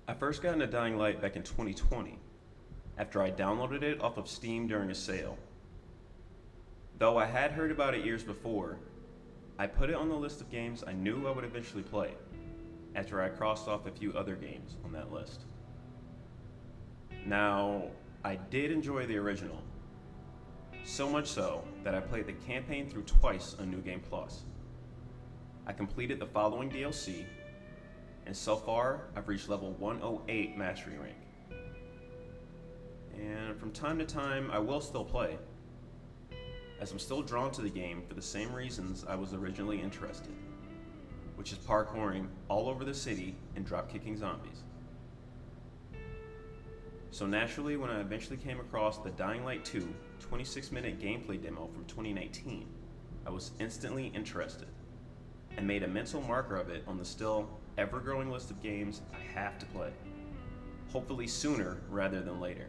I first got into Dying Light back in 2020 after I downloaded it off of Steam during a sale. Though I had heard about it years before, I put it on the list of games I knew I would eventually play after I crossed off a few other games on that list. Now, I did enjoy the original, so much so that I played the campaign through twice on New Game Plus. I completed the following DLC, and so far I've reached level 108 Mastery rank. And from time to time I will still play, as I'm still drawn to the game for the same reasons I was originally interested, which is parkouring all over the city and drop-kicking zombies. So naturally, when I eventually came across the Dying Light 2 26-minute gameplay demo from 2019, I was instantly interested and made a mental marker of it on the still ever-growing list of games I have to play, hopefully sooner rather than later.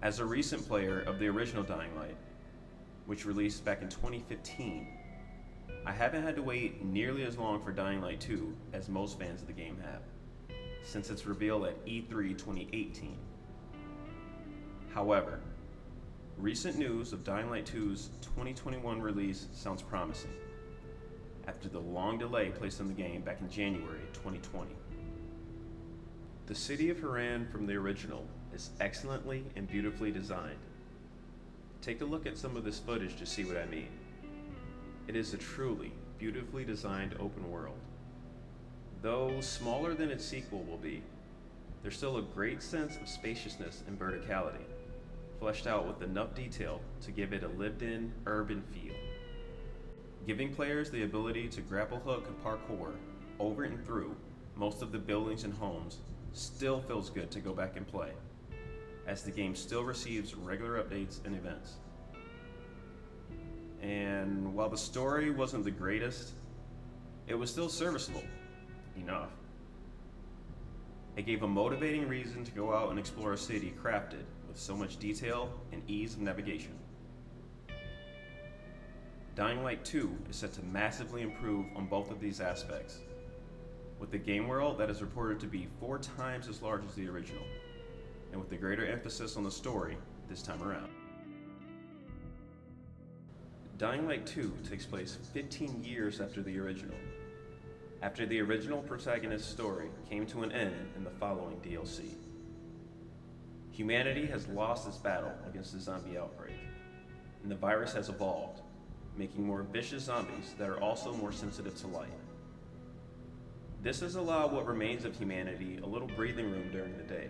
As a recent player of the original Dying Light, which released back in 2015, I haven't had to wait nearly as long for Dying Light 2 as most fans of the game have, since its reveal at E3 2018. However, recent news of Dying Light 2's 2021 release sounds promising, after the long delay placed on the game back in January 2020. The city of Harran from the original is excellently and beautifully designed. Take a look at some of this footage to see what I mean. It is a truly beautifully designed open world. Though smaller than its sequel will be, there's still a great sense of spaciousness and verticality, fleshed out with enough detail to give it a lived-in, urban feel. Giving players the ability to grapple hook and parkour over and through most of the buildings and homes still feels good to go back and play, as the game still receives regular updates and events. And while the story wasn't the greatest, it was still serviceable enough. It gave a motivating reason to go out and explore a city crafted with so much detail and ease of navigation. Dying Light 2 is set to massively improve on both of these aspects, with the game world that is reported to be 4 times as large as the original, and with a greater emphasis on the story this time around. Dying Light 2 takes place 15 years after the original protagonist's story came to an end in the following DLC. Humanity has lost its battle against the zombie outbreak, and the virus has evolved, making more vicious zombies that are also more sensitive to light. This has allowed what remains of humanity a little breathing room during the day,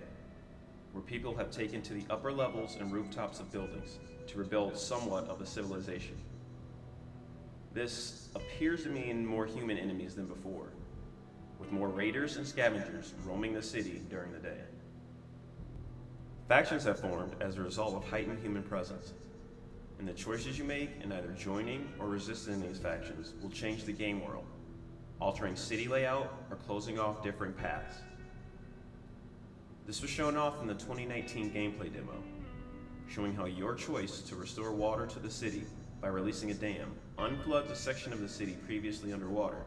where people have taken to the upper levels and rooftops of buildings to rebuild somewhat of a civilization. This appears to mean more human enemies than before, with more raiders and scavengers roaming the city during the day. Factions have formed as a result of heightened human presence, and the choices you make in either joining or resisting these factions will change the game world, altering city layout or closing off differing paths. This was shown off in the 2019 gameplay demo, showing how your choice to restore water to the city by releasing a dam unfloods a section of the city previously underwater,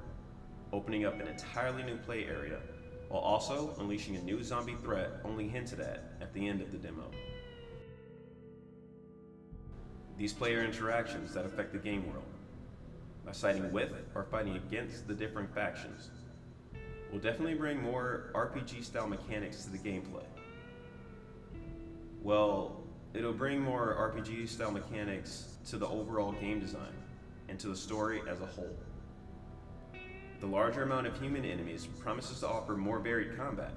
opening up an entirely new play area, while also unleashing a new zombie threat only hinted at the end of the demo. These player interactions that affect the game world, by siding with or fighting against the different factions, will definitely bring more RPG-style mechanics to the gameplay. Well, it'll bring more RPG-style mechanics to the overall game design and to the story as a whole. The larger amount of human enemies promises to offer more varied combat,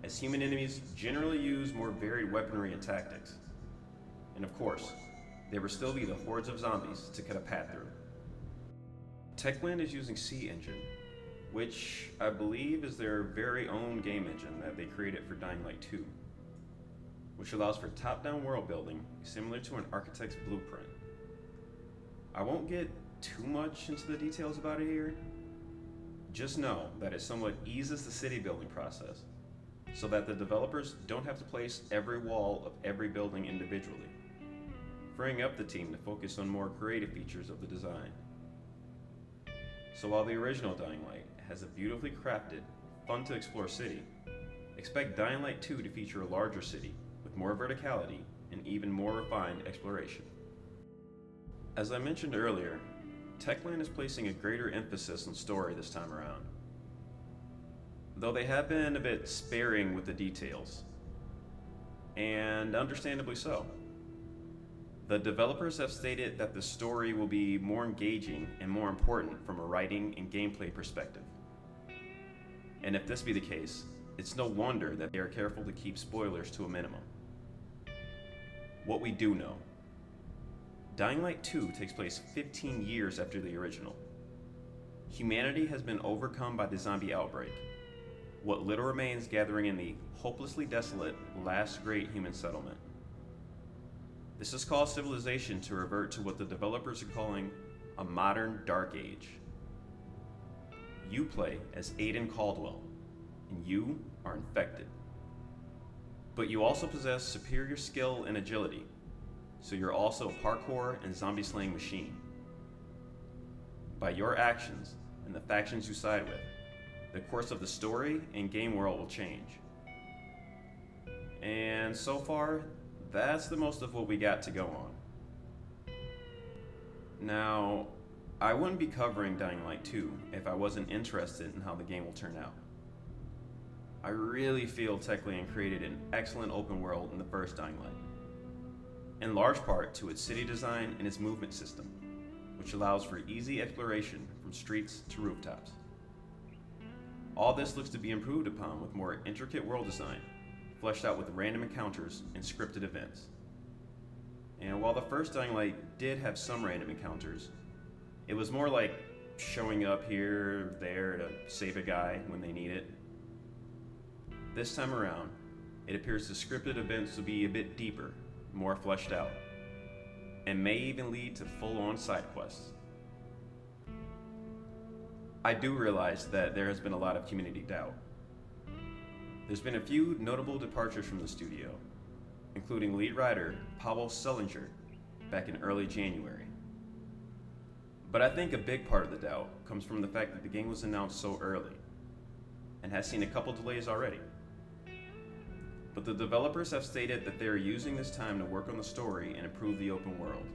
as human enemies generally use more varied weaponry and tactics. And of course, there will still be the hordes of zombies to cut a path through. Techland is using C-Engine, which I believe is their very own game engine that they created for Dying Light 2, which allows for top-down world building similar to an architect's blueprint. I won't get too much into the details about it here. Just know that it somewhat eases the city building process, so that the developers don't have to place every wall of every building individually, freeing up the team to focus on more creative features of the design. So while the original Dying Light has a beautifully crafted, fun to explore city, expect Dying Light 2 to feature a larger city with more verticality and even more refined exploration. As I mentioned earlier, Techland is placing a greater emphasis on story this time around, though they have been a bit sparing with the details, and understandably so. The developers have stated that the story will be more engaging and more important from a writing and gameplay perspective. And if this be the case, it's no wonder that they are careful to keep spoilers to a minimum. What we do know: Dying Light 2 takes place 15 years after the original. Humanity has been overcome by the zombie outbreak, what little remains gathering in the hopelessly desolate last great human settlement. This has caused civilization to revert to what the developers are calling a modern dark age. You play as Aiden Caldwell, and you are infected. But you also possess superior skill and agility, so you're also a parkour and zombie slaying machine. By your actions and the factions you side with, the course of the story and game world will change. And so far, that's the most of what we got to go on. Now, I wouldn't be covering Dying Light 2 if I wasn't interested in how the game will turn out. I really feel Techland created an excellent open world in the first Dying Light, in large part to its city design and its movement system, which allows for easy exploration from streets to rooftops. All this looks to be improved upon with more intricate world design, fleshed out with random encounters and scripted events. And while the first Dying Light did have some random encounters, it was more like showing up here or there to save a guy when they need it. This time around, it appears the scripted events will be a bit deeper, more fleshed out, and may even lead to full-on side quests. I do realize that there has been a lot of community doubt. There's been a few notable departures from the studio, including lead writer Pavel Sullinger back in early January. But I think a big part of the doubt comes from the fact that the game was announced so early and has seen a couple delays already. But the developers have stated that they are using this time to work on the story and improve the open world.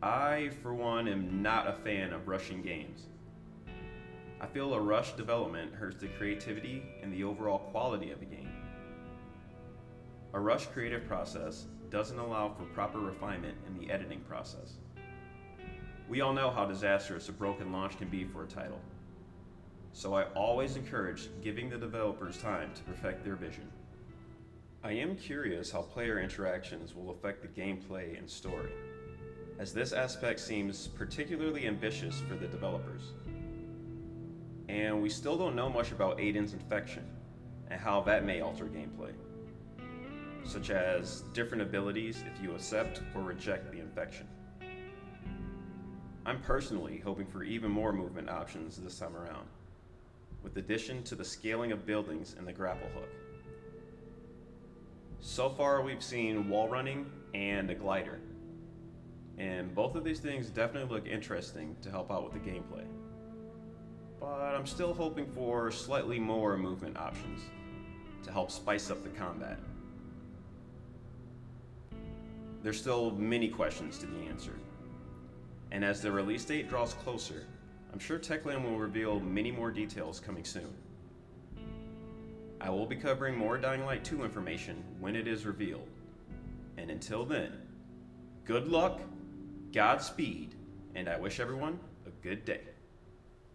I, for one, am not a fan of rushing games. I feel a rushed development hurts the creativity and the overall quality of a game. A rushed creative process doesn't allow for proper refinement in the editing process. We all know how disastrous a broken launch can be for a title, so I always encourage giving the developers time to perfect their vision. I am curious how player interactions will affect the gameplay and story, as this aspect seems particularly ambitious for the developers. And we still don't know much about Aiden's infection and how that may alter gameplay, such as different abilities if you accept or reject the infection. I'm personally hoping for even more movement options this time around, with addition to the scaling of buildings and the grapple hook. So far we've seen wall running and a glider, and both of these things definitely look interesting to help out with the gameplay. But I'm still hoping for slightly more movement options to help spice up the combat. There's still many questions to be answered, and as the release date draws closer, I'm sure Techland will reveal many more details coming soon. I will be covering more Dying Light 2 information when it is revealed, and until then, good luck, Godspeed, and I wish everyone a good day.